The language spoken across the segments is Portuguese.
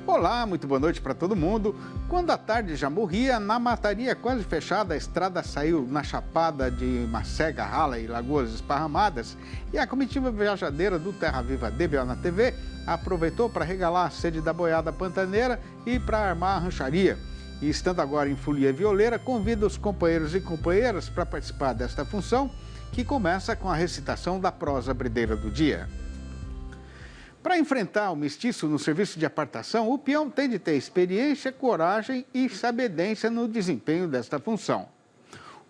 Olá, muito boa noite para todo mundo. Quando a tarde já morria, na mataria quase fechada, a estrada saiu na chapada de Macega, Rala e Lagoas Esparramadas e a comitiva viajadeira do Terra Viva DBO na TV aproveitou para regalar a sede da boiada pantaneira e para armar a rancharia. E estando agora em folia violeira, convido os companheiros e companheiras para participar desta função, que começa com a recitação da prosa brideira do dia. Para enfrentar o mestiço no serviço de apartação, o peão tem de ter experiência, coragem e sabedência no desempenho desta função.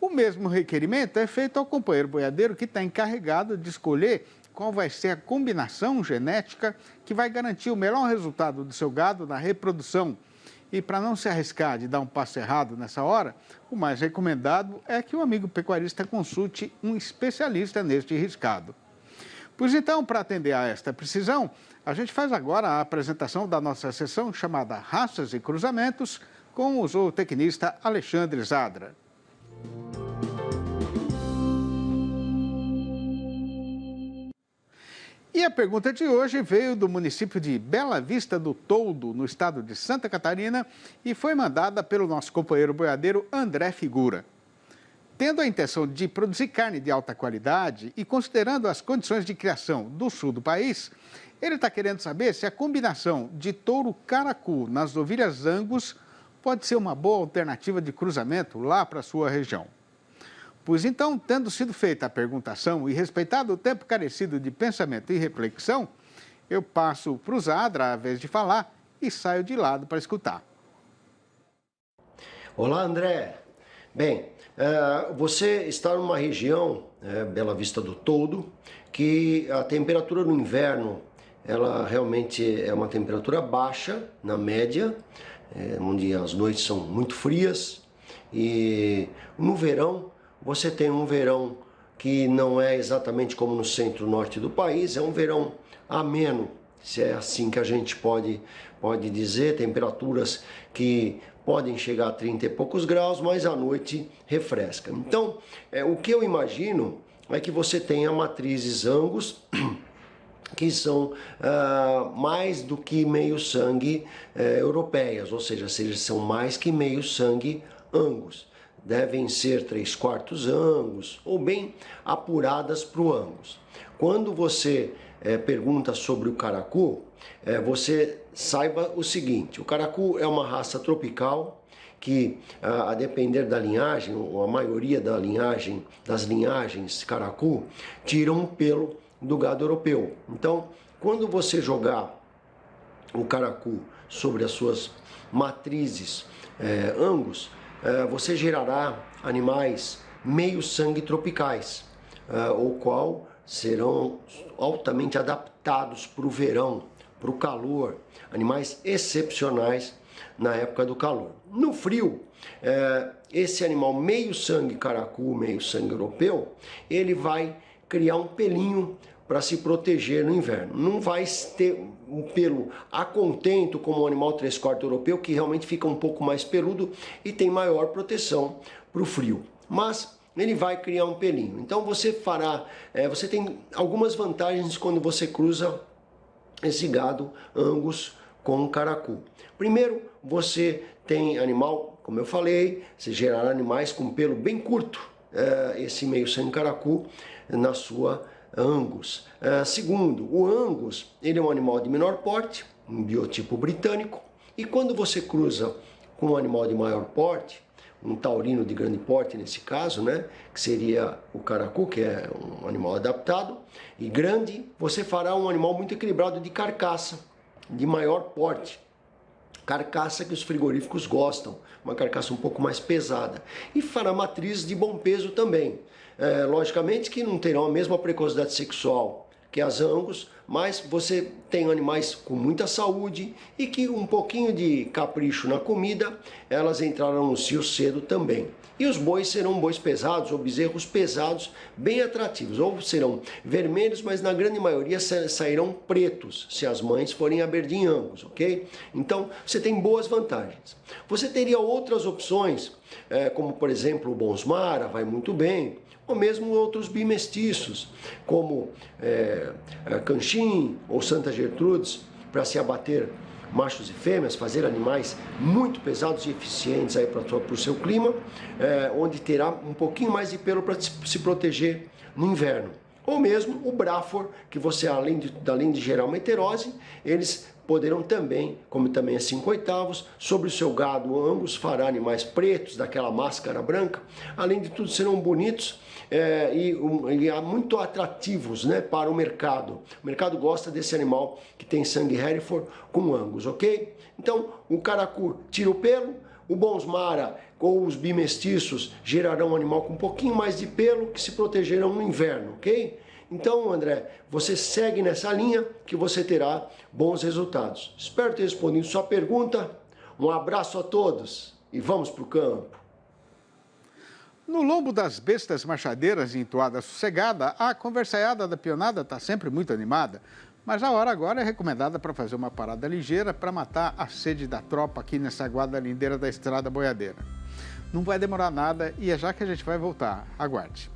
O mesmo requerimento é feito ao companheiro boiadeiro que está encarregado de escolher qual vai ser a combinação genética que vai garantir o melhor resultado do seu gado na reprodução. E para não se arriscar de dar um passo errado nessa hora, o mais recomendado é que o amigo pecuarista consulte um especialista neste riscado. Pois então, para atender a esta precisão, a gente faz agora a apresentação da nossa sessão chamada Raças e Cruzamentos com o zootecnista Alexandre Zadra. E a pergunta de hoje veio do município de Bela Vista do Toldo, no estado de Santa Catarina, e foi mandada pelo nosso companheiro boiadeiro André Figura. Tendo a intenção de produzir carne de alta qualidade e considerando as condições de criação do sul do país, ele está querendo saber se a combinação de touro caracu nas novilhas Angus pode ser uma boa alternativa de cruzamento lá para a sua região. Pois então, tendo sido feita a perguntação e respeitado o tempo carecido de pensamento e reflexão, eu passo para o Zadra a vez de falar e saio de lado para escutar. Olá, André. Bem, você está numa região, Bela Vista do Toldo, que a temperatura no inverno, ela realmente é uma temperatura baixa, na média, onde as noites são muito frias, e no verão, você tem um verão que não é exatamente como no centro-norte do país, é um verão ameno, se é assim que a gente pode dizer, temperaturas que podem chegar a 30 e poucos graus, mas à noite refresca. Então, o que eu imagino é que você tenha matrizes Angus, que são mais do que meio sangue europeias, ou seja, são mais que meio sangue Angus. Devem ser 3/4 Angus, ou bem apuradas para o Angus. Quando você pergunta sobre o caracu, você saiba o seguinte: o caracu é uma raça tropical que, a depender da linhagem, ou a maioria das linhagens caracu, tiram o pelo do gado europeu. Então, quando você jogar o caracu sobre as suas matrizes Angus, você gerará animais meio sangue tropicais, o qual serão altamente adaptados para o verão, para o calor, animais excepcionais na época do calor. No frio, esse animal meio sangue caracu, meio sangue europeu, ele vai criar um pelinho para se proteger no inverno. Não vai ter um pelo a contento como o animal 3/4 europeu, que realmente fica um pouco mais peludo e tem maior proteção para o frio. Mas ele vai criar um pelinho. Então você tem algumas vantagens quando você cruza esse gado Angus com o caracu. Primeiro, você tem animal, como eu falei, você gerará animais com pelo bem curto, esse meio sangue caracu na sua Angus. Segundo, o Angus, ele é um animal de menor porte, um biotipo britânico, e quando você cruza com um animal de maior porte, um taurino de grande porte nesse caso, né, que seria o caracu, que é um animal adaptado e grande, você fará um animal muito equilibrado de carcaça, de maior porte. Carcaça que os frigoríficos gostam, uma carcaça um pouco mais pesada. E fará matrizes de bom peso também. Logicamente que não terão a mesma precocidade sexual que as Angus, mas você tem animais com muita saúde e que um pouquinho de capricho na comida, elas entrarão no cio cedo também. E os bois serão bois pesados ou bezerros pesados, bem atrativos. Ou serão vermelhos, mas na grande maioria sairão pretos, se as mães forem Aberdeen Angus, ok? Então, você tem boas vantagens. Você teria outras opções, como por exemplo o Bonsmara, vai muito bem, ou mesmo outros bimestiços, como Canchim ou Santa Gertrudes, para se abater machos e fêmeas, fazer animais muito pesados e eficientes aí para o seu clima, onde terá um pouquinho mais de pelo para se proteger no inverno. Ou mesmo o Brafor, que você, além de gerar uma heterose, eles poderão também, como também é 5/8, sobre o seu gado o Angus fará animais pretos, daquela máscara branca. Além de tudo, serão bonitos e muito atrativos, né, para o mercado. O mercado gosta desse animal que tem sangue Hereford com Angus, ok? Então, o Caracu tira o pelo, o Bonsmara ou os bimestiços gerarão um animal com um pouquinho mais de pelo que se protegerão no inverno, ok? Então, André, você segue nessa linha que você terá bons resultados. Espero ter respondido sua pergunta. Um abraço a todos e vamos para o campo. No lombo das bestas machadeiras em toada sossegada, a conversaiada da pionada está sempre muito animada. Mas a hora agora é recomendada para fazer uma parada ligeira para matar a sede da tropa aqui nessa guarda lindeira da Estrada Boiadeira. Não vai demorar nada e é já que a gente vai voltar. Aguarde.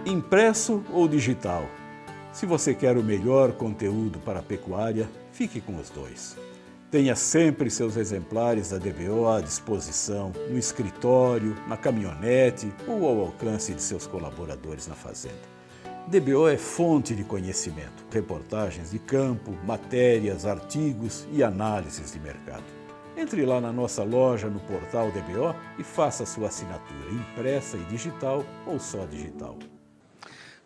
Impresso ou digital? Se você quer o melhor conteúdo para a pecuária, fique com os dois. Tenha sempre seus exemplares da DBO à disposição, no escritório, na caminhonete ou ao alcance de seus colaboradores na fazenda. DBO é fonte de conhecimento, reportagens de campo, matérias, artigos e análises de mercado. Entre lá na nossa loja no portal DBO e faça sua assinatura impressa e digital ou só digital.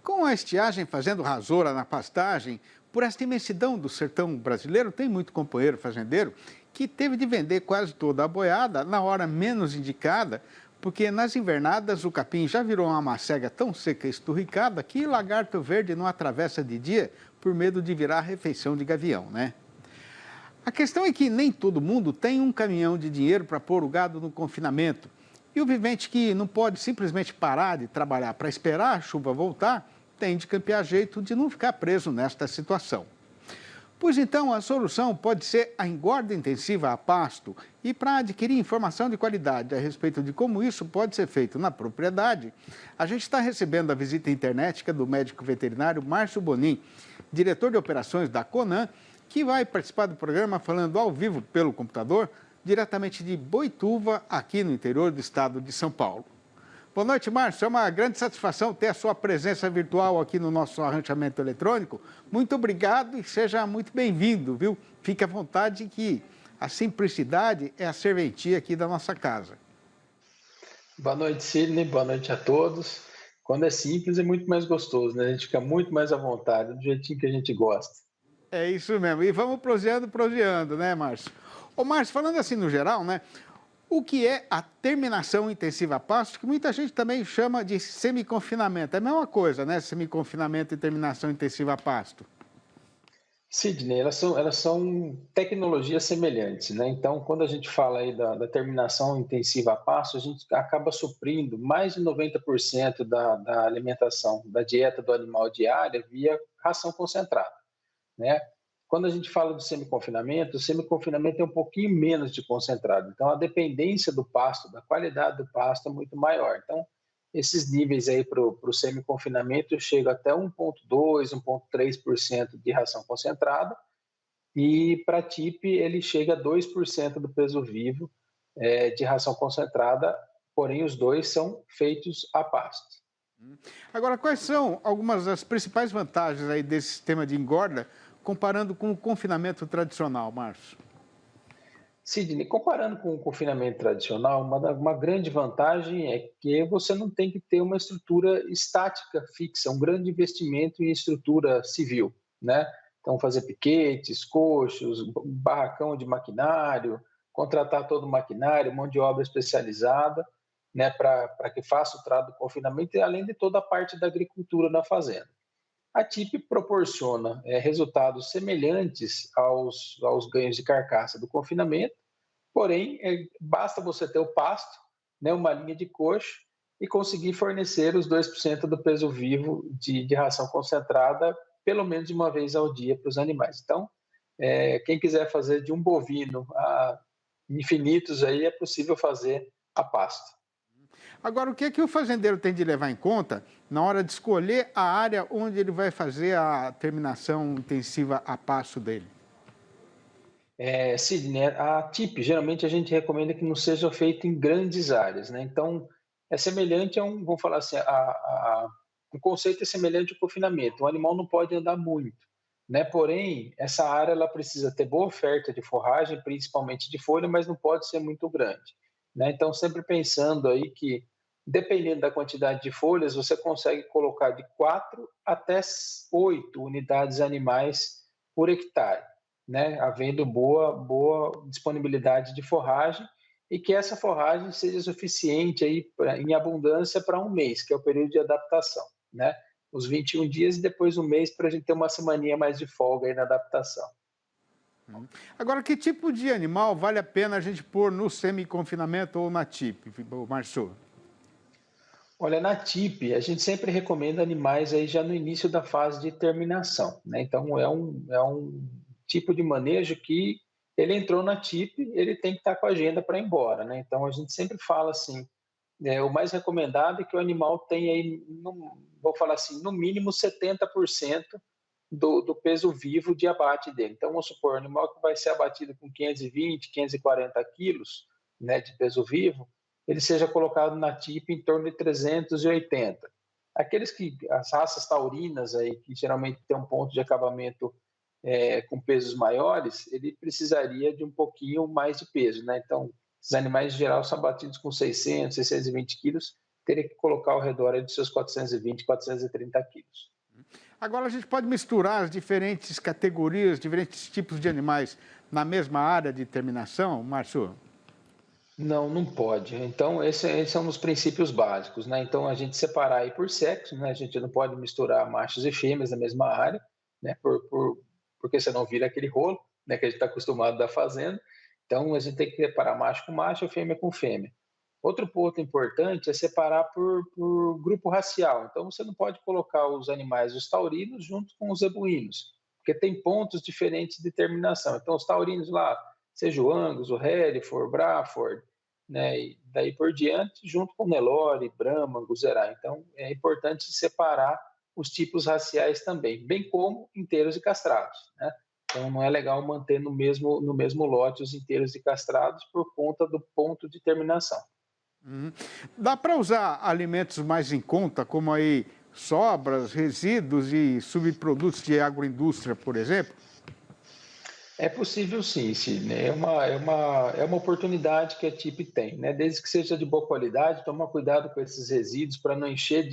Com a estiagem fazendo rasoura na pastagem, por esta imensidão do sertão brasileiro, tem muito companheiro fazendeiro que teve de vender quase toda a boiada na hora menos indicada, porque nas invernadas o capim já virou uma macega tão seca e esturricada que lagarto verde não atravessa de dia por medo de virar refeição de gavião, né? A questão é que nem todo mundo tem um caminhão de dinheiro para pôr o gado no confinamento. E o vivente que não pode simplesmente parar de trabalhar para esperar a chuva voltar, tem de campear jeito de não ficar preso nesta situação. Pois então, a solução pode ser a engorda intensiva a pasto. E para adquirir informação de qualidade a respeito de como isso pode ser feito na propriedade, a gente está recebendo a visita internética do médico veterinário Márcio Bonin, diretor de operações da Conan, que vai participar do programa falando ao vivo pelo computador, diretamente de Boituva, aqui no interior do estado de São Paulo. Boa noite, Márcio. É uma grande satisfação ter a sua presença virtual aqui no nosso arranchamento eletrônico. Muito obrigado e seja muito bem-vindo, viu? Fique à vontade que a simplicidade é a serventia aqui da nossa casa. Boa noite, Sidney. Boa noite a todos. Quando é simples é muito mais gostoso, né? A gente fica muito mais à vontade, do jeitinho que a gente gosta. É isso mesmo. E vamos proseando, né, Márcio? Ô, Márcio, falando assim no geral, né? O que é a terminação intensiva a pasto, que muita gente também chama de semiconfinamento. É a mesma coisa, né? Semiconfinamento e terminação intensiva a pasto. Sidney, elas são tecnologias semelhantes, né? Então, quando a gente fala aí da terminação intensiva a pasto, a gente acaba suprindo mais de 90% da alimentação, da dieta do animal diária via ração concentrada, né? Quando a gente fala do semiconfinamento, o semiconfinamento é um pouquinho menos de concentrado. Então, a dependência do pasto, da qualidade do pasto é muito maior. Então, esses níveis aí para o semiconfinamento chegam até 1,2%, 1,3% de ração concentrada. E para a TIP, ele chega a 2% do peso vivo de ração concentrada, porém os dois são feitos a pasto. Agora, quais são algumas das principais vantagens aí desse sistema de engorda, comparando com o confinamento tradicional, Márcio? Sidney, comparando com o confinamento tradicional, uma grande vantagem é que você não tem que ter uma estrutura estática fixa, um grande investimento em estrutura civil, né? Então, fazer piquetes, coxos, barracão de maquinário, contratar todo o maquinário, mão de obra especializada, né, para que faça o trato do confinamento, e além de toda a parte da agricultura na fazenda. A TIP proporciona resultados semelhantes aos ganhos de carcaça do confinamento, porém, basta você ter o pasto, né, uma linha de coxo, e conseguir fornecer os 2% do peso vivo de ração concentrada, pelo menos uma vez ao dia para os animais. Então, quem quiser fazer de um bovino a infinitos, aí é possível fazer a pasto. Agora, o que é que o fazendeiro tem de levar em conta na hora de escolher a área onde ele vai fazer a terminação intensiva a pasto dele? Sidney, a TIP, geralmente a gente recomenda que não seja feito em grandes áreas, né? Então, é semelhante a vamos falar assim, o conceito é semelhante ao confinamento. O animal não pode andar muito, né? Porém, essa área ela precisa ter boa oferta de forragem, principalmente de folha, mas não pode ser muito grande, né? Então, sempre pensando aí que, dependendo da quantidade de folhas, você consegue colocar de 4 até 8 unidades animais por hectare, né? Havendo boa disponibilidade de forragem e que essa forragem seja suficiente aí em abundância para um mês, que é o período de adaptação, né? Os 21 dias e depois um mês para a gente ter uma semaninha mais de folga aí na adaptação. Agora, que tipo de animal vale a pena a gente pôr no semi-confinamento ou na TIP, Márcio? Olha, na TIP, a gente sempre recomenda animais aí já no início da fase de terminação, né? Então, é um tipo de manejo que ele entrou na TIP, ele tem que estar com a agenda para ir embora, né? Então, a gente sempre fala assim, o mais recomendado é que o animal tenha aí, vou falar assim, no mínimo 70% do peso vivo de abate dele. Então, vamos supor, um animal que vai ser abatido com 520, 540 quilos, né, de peso vivo, ele seja colocado na TIP em torno de 380. As raças taurinas aí, que geralmente tem um ponto de acabamento com pesos maiores, ele precisaria de um pouquinho mais de peso, né? Então, esses animais em geral são abatidos com 600, 620 quilos, teria que colocar ao redor de seus 420, 430 quilos. Agora, a gente pode misturar as diferentes categorias, diferentes tipos de animais na mesma área de terminação, Márcio? Não, não pode. Então, esse é um dos princípios básicos, né? Então, a gente separar aí por sexo, né? A gente não pode misturar machos e fêmeas na mesma área, né? Porque senão vira aquele rolo, né? Que a gente está acostumado da fazenda. Então, a gente tem que separar macho com macho e fêmea com fêmea. Outro ponto importante é separar por grupo racial. Então, você não pode colocar os animais, os taurinos, junto com os zebuínos, porque tem pontos diferentes de terminação. Então, os taurinos lá, seja o Angus, o Hereford, o Braford, né, e daí por diante, junto com Nelore, Brahma, Guzerá. Então, é importante separar os tipos raciais também, bem como inteiros e castrados, né? Então, não é legal manter no mesmo lote os inteiros e castrados por conta do ponto de terminação. Dá para usar alimentos mais em conta, como aí sobras, resíduos e subprodutos de agroindústria, por exemplo? É possível sim, Sidney. É uma oportunidade que a TIP tem, né? Desde que seja de boa qualidade, tomar cuidado com esses resíduos para não encher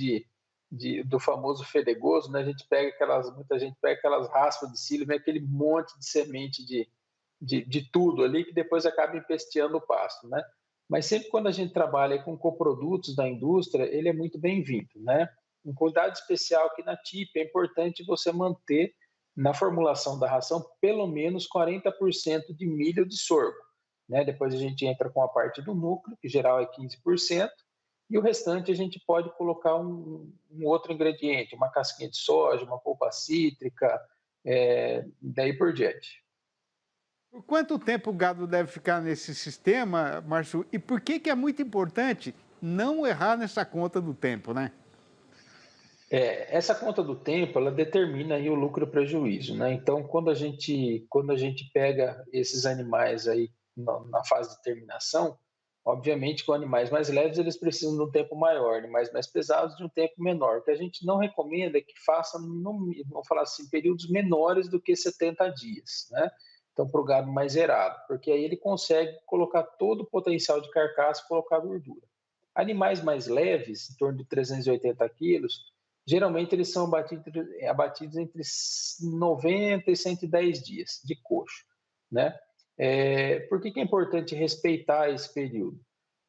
do famoso fedegoso, né? Muita gente pega aquelas raspas de cílio, vem aquele monte de semente de tudo ali que depois acaba empesteando o pasto, né? Mas sempre quando a gente trabalha com coprodutos da indústria, ele é muito bem-vindo, né? Um cuidado especial aqui na TIP, é importante você manter na formulação da ração pelo menos 40% de milho de sorgo, né? Depois a gente entra com a parte do núcleo, que geral é 15%, e o restante a gente pode colocar um outro ingrediente, uma casquinha de soja, uma polpa cítrica, daí por diante. Por quanto tempo o gado deve ficar nesse sistema, Márcio? E por que é muito importante não errar nessa conta do tempo, né? Essa conta do tempo, ela determina aí o lucro e o prejuízo, né? Então, quando a gente pega esses animais aí na fase de terminação, obviamente com animais mais leves eles precisam de um tempo maior, animais mais pesados de um tempo menor. O que a gente não recomenda é que faça, vamos falar assim, períodos menores do que 70 dias, né? Então, para o gado mais zerado, porque aí ele consegue colocar todo o potencial de carcaça e colocar gordura. Animais mais leves, em torno de 380 quilos, geralmente eles são abatidos entre 90 e 110 dias de coxo, né? Por que é importante respeitar esse período?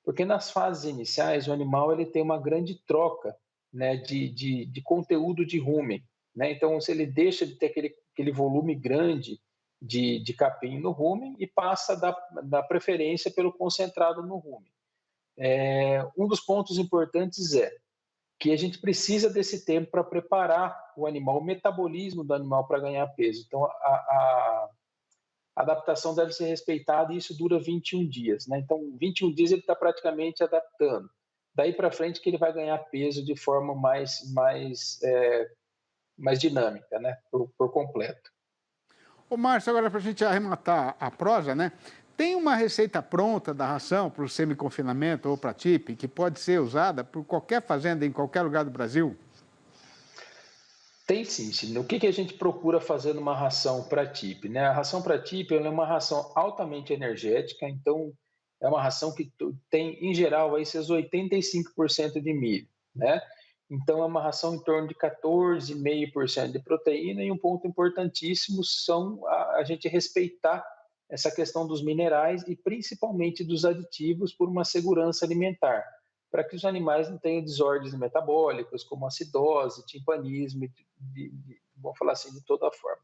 Porque nas fases iniciais o animal ele tem uma grande troca, né, de conteúdo de rumen, né? Então, se ele deixa de ter aquele volume grande de capim no rumen e passa da preferência pelo concentrado no rumen. Um dos pontos importantes é que a gente precisa desse tempo para preparar o animal, o metabolismo do animal para ganhar peso. Então, a adaptação deve ser respeitada e isso dura 21 dias, né? Então, 21 dias ele está praticamente adaptando. Daí para frente que ele vai ganhar peso de forma mais dinâmica, né? Por completo. Ô, Márcio, agora para a gente arrematar a prosa, né? Tem uma receita pronta da ração para o semi-confinamento ou para a TIP que pode ser usada por qualquer fazenda em qualquer lugar do Brasil? Tem sim, Sidney. O que a gente procura fazer numa ração para TIP, né? A ração para TIP é uma ração altamente energética, então é uma ração que tem, em geral, aí seus 85% de milho, né? Então é uma ração em torno de 14,5% de proteína e um ponto importantíssimo são a gente respeitar essa questão dos minerais e principalmente dos aditivos por uma segurança alimentar, para que os animais não tenham desordens metabólicas, como acidose, timpanismo, vamos falar assim, de toda forma.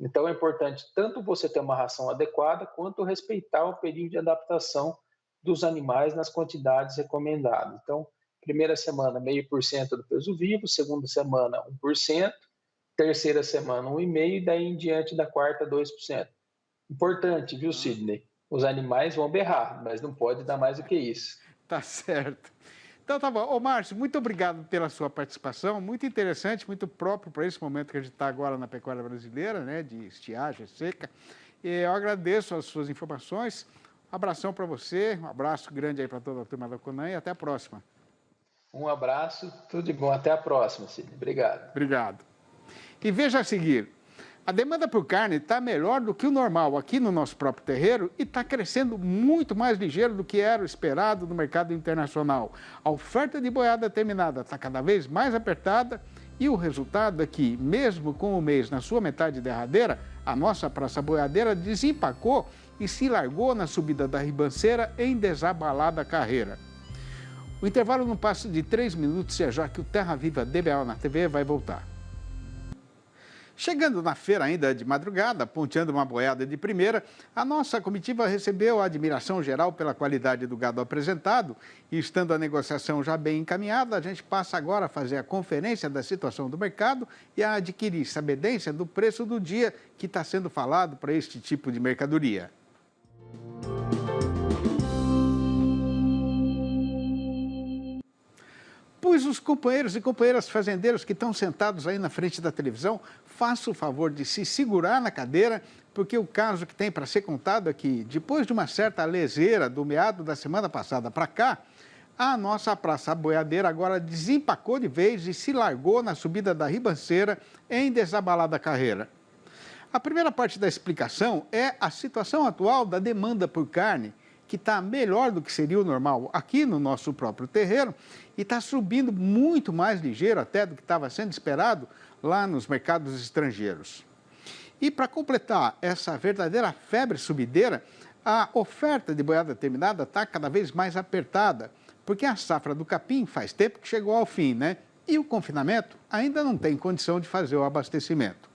Então, é importante tanto você ter uma ração adequada, quanto respeitar o período de adaptação dos animais nas quantidades recomendadas. Então, primeira semana, 0,5% do peso vivo, segunda semana, 1%, terceira semana, 1,5%, e daí em diante da quarta, 2%. Importante, viu, Sidney? Os animais vão berrar, mas não pode dar mais do que isso. Tá certo. Então tá bom. Ô, Márcio, muito obrigado pela sua participação, muito interessante, muito próprio para esse momento que a gente está agora na pecuária brasileira, né, de estiagem, seca. E eu agradeço as suas informações, um abração para você, um abraço grande aí para toda a turma da Conan e até a próxima. Um abraço, tudo de bom, até a próxima, Sidney. Obrigado. Obrigado. E veja a seguir, a demanda por carne está melhor do que o normal aqui no nosso próprio terreiro e está crescendo muito mais ligeiro do que era o esperado no mercado internacional. A oferta de boiada terminada está cada vez mais apertada e o resultado é que, mesmo com o mês na sua metade derradeira, a nossa praça boiadeira desempacou e se largou na subida da ribanceira em desabalada carreira. O intervalo não passa de 3 minutos, já que o Terra Viva DBA na TV vai voltar. Chegando na feira ainda de madrugada, ponteando uma boiada de primeira, a nossa comitiva recebeu a admiração geral pela qualidade do gado apresentado e, estando a negociação já bem encaminhada, a gente passa agora a fazer a conferência da situação do mercado e a adquirir sabedência do preço do dia que está sendo falado para este tipo de mercadoria. Pois os companheiros e companheiras fazendeiros que estão sentados aí na frente da televisão, façam o favor de se segurar na cadeira, porque o caso que tem para ser contado é que, depois de uma certa leseira do meado da semana passada para cá, a nossa praça boiadeira agora desempacou de vez e se largou na subida da ribanceira em desabalada carreira. A primeira parte da explicação é a situação atual da demanda por carne, que está melhor do que seria o normal aqui no nosso próprio terreiro e está subindo muito mais ligeiro até do que estava sendo esperado lá nos mercados estrangeiros. E para completar essa verdadeira febre subideira, a oferta de boiada terminada está cada vez mais apertada, porque a safra do capim faz tempo que chegou ao fim, né? E o confinamento ainda não tem condição de fazer o abastecimento.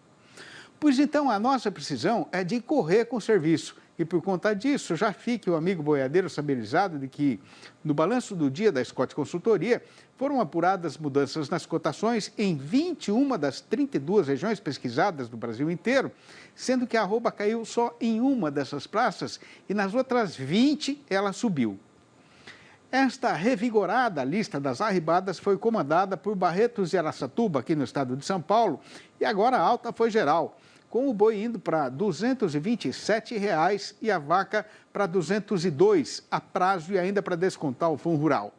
Pois então a nossa precisão é de correr com o serviço. E por conta disso, já fique o amigo boiadeiro saberizado de que, no balanço do dia da Scott Consultoria, foram apuradas mudanças nas cotações em 21 das 32 regiões pesquisadas do Brasil inteiro, sendo que a arroba caiu só em uma dessas praças e nas outras 20 ela subiu. Esta revigorada lista das arribadas foi comandada por Barretos e Araçatuba, aqui no estado de São Paulo, e agora a alta foi geral, com o boi indo para R$ 227,00 e a vaca para R$ 202, a prazo e ainda para descontar o fundo rural.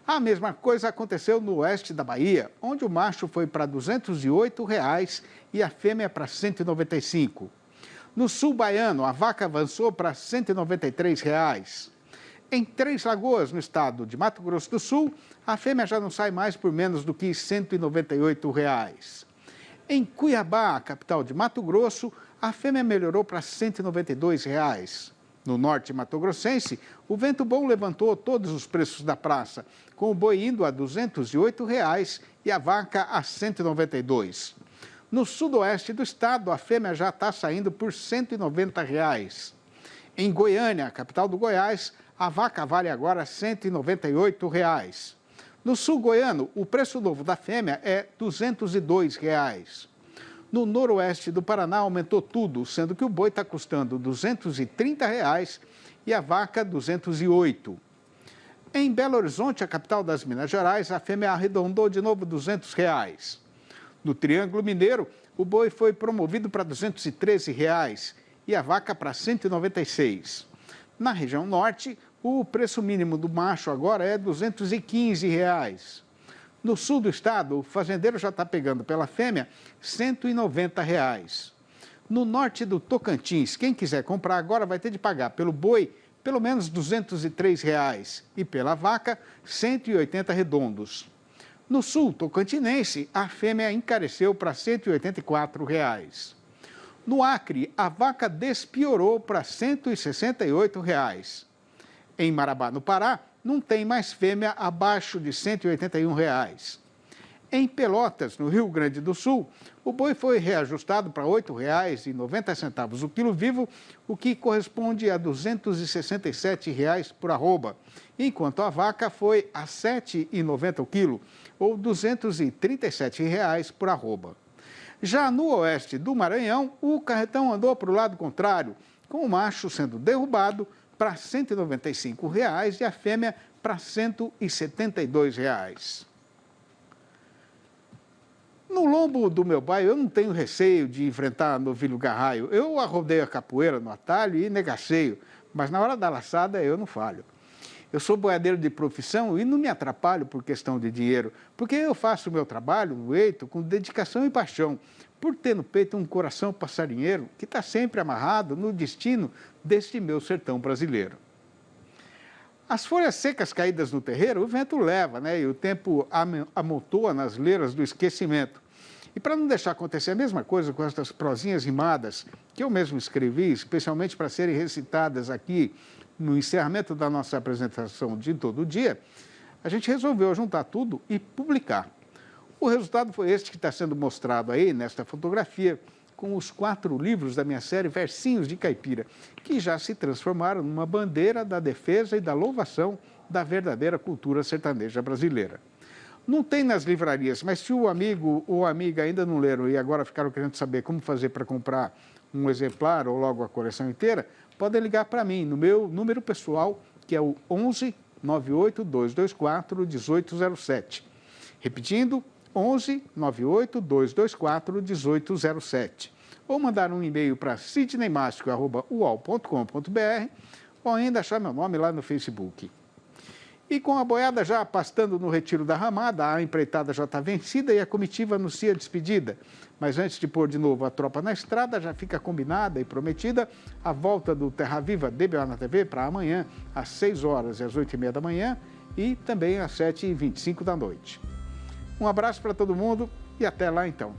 A mesma coisa aconteceu no oeste da Bahia, onde o macho foi para R$ 208,00 e a fêmea para R$ 195. No sul baiano, a vaca avançou para R$ 193,00. Em Três Lagoas, no estado de Mato Grosso do Sul, a fêmea já não sai mais por menos do que R$ 198,00. Em Cuiabá, a capital de Mato Grosso, a fêmea melhorou para R$ 192,00. No norte mato-grossense, o vento bom levantou todos os preços da praça, com o boi indo a R$ 208,00 e a vaca a R$ 192,00. No sudoeste do estado, a fêmea já está saindo por R$ 190,00. Em Goiânia, a capital do Goiás, a vaca vale agora R$ 198,00. No sul goiano, o preço novo da fêmea é R$ 202,00. No noroeste do Paraná aumentou tudo, sendo que o boi está custando R$ 230,00 e a vaca R$ 208,00. Em Belo Horizonte, a capital das Minas Gerais, a fêmea arredondou de novo R$ 200,00. No Triângulo Mineiro, o boi foi promovido para R$ 213 e a vaca para R$ 196. Na região norte, o preço mínimo do macho agora é R$ 215. No sul do estado, o fazendeiro já está pegando pela fêmea R$ 190. No norte do Tocantins, quem quiser comprar agora vai ter de pagar pelo boi pelo menos R$ 203 e pela vaca R$ 180 redondos. No sul tocantinense, a fêmea encareceu para R$ 184. No Acre, a vaca despiorou para R$ 168. Em Marabá, no Pará, não tem mais fêmea abaixo de R$ 181. Em Pelotas, no Rio Grande do Sul, o boi foi reajustado para R$ 8,90 o quilo vivo, o que corresponde a R$ 267 por arroba, enquanto a vaca foi a R$ 7,90 o quilo, ou R$ 237 por arroba. Já no oeste do Maranhão, o carretão andou para o lado contrário, com o macho sendo derrubado para R$ 195 e a fêmea para R$ 172. No lombo do meu bairro, eu não tenho receio de enfrentar novilho garraio. Eu arrodeio a capoeira no atalho e negaceio, mas na hora da laçada eu não falho. Eu sou boiadeiro de profissão e não me atrapalho por questão de dinheiro, porque eu faço o meu trabalho no eito com dedicação e paixão, por ter no peito um coração passarinheiro que está sempre amarrado no destino deste meu sertão brasileiro. As folhas secas caídas no terreiro, o vento leva, e o tempo amontoa nas leiras do esquecimento. E para não deixar acontecer a mesma coisa com estas prosinhas rimadas, que eu mesmo escrevi, especialmente para serem recitadas aqui no encerramento da nossa apresentação de todo dia, a gente resolveu juntar tudo e publicar. O resultado foi este que está sendo mostrado aí nesta fotografia, com os 4 livros da minha série Versinhos de Caipira, que já se transformaram numa bandeira da defesa e da louvação da verdadeira cultura sertaneja brasileira. Não tem nas livrarias, mas se o amigo ou a amiga ainda não leram e agora ficaram querendo saber como fazer para comprar um exemplar ou logo a coleção inteira, podem ligar para mim no meu número pessoal, que é o 11 98 224 1807. Repetindo, 11 98 224 1807. Ou mandar um e-mail para sidneymasco@uol.com.br ou ainda achar meu nome lá no Facebook. E com a boiada já pastando no retiro da ramada, a empreitada já está vencida e a comitiva anuncia a despedida. Mas antes de pôr de novo a tropa na estrada, já fica combinada e prometida a volta do Terra Viva DBO na TV para amanhã, às 6 horas e às 8h30 da manhã e também às 7h25 da noite. Um abraço para todo mundo e até lá então.